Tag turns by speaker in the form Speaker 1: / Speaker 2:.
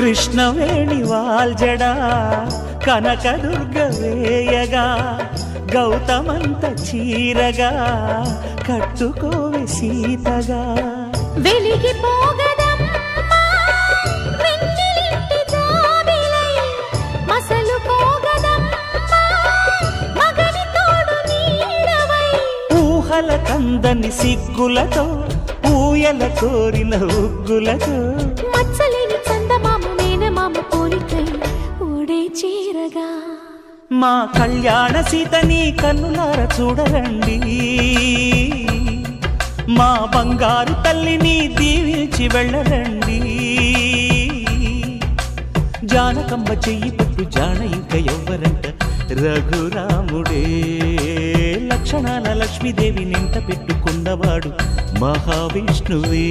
Speaker 1: కృష్ణవేణి వాల్జడా కనకదుర్గ వేయగా గౌతమంత చీరగా కట్టుకోవే సీతగా
Speaker 2: వెలిగిపోగదమ్మా వెన్నెలింటి జాబిలై మసలుకోగదమ్మా మగని తోడు నీడవై
Speaker 1: ఊహల కందని సిగ్గులతో ఊయల కోరిన ఉగ్గులతో
Speaker 2: మచ్చలేని చందమామ మేనమామ పోలికై ఊడే చీరగా
Speaker 1: మా కళ్యాణ సీతని కన్నులార చూడరండి మా బంగారు తల్లిని దీవించి వెళ్ళరండి జానకమ్మ చెయ్యి పట్టు జాన ఇంక ఎవ్వరంట రఘురాముడే లక్షణాల లక్ష్మీదేవి నింట పెట్టుకున్నవాడు మహావిష్ణువే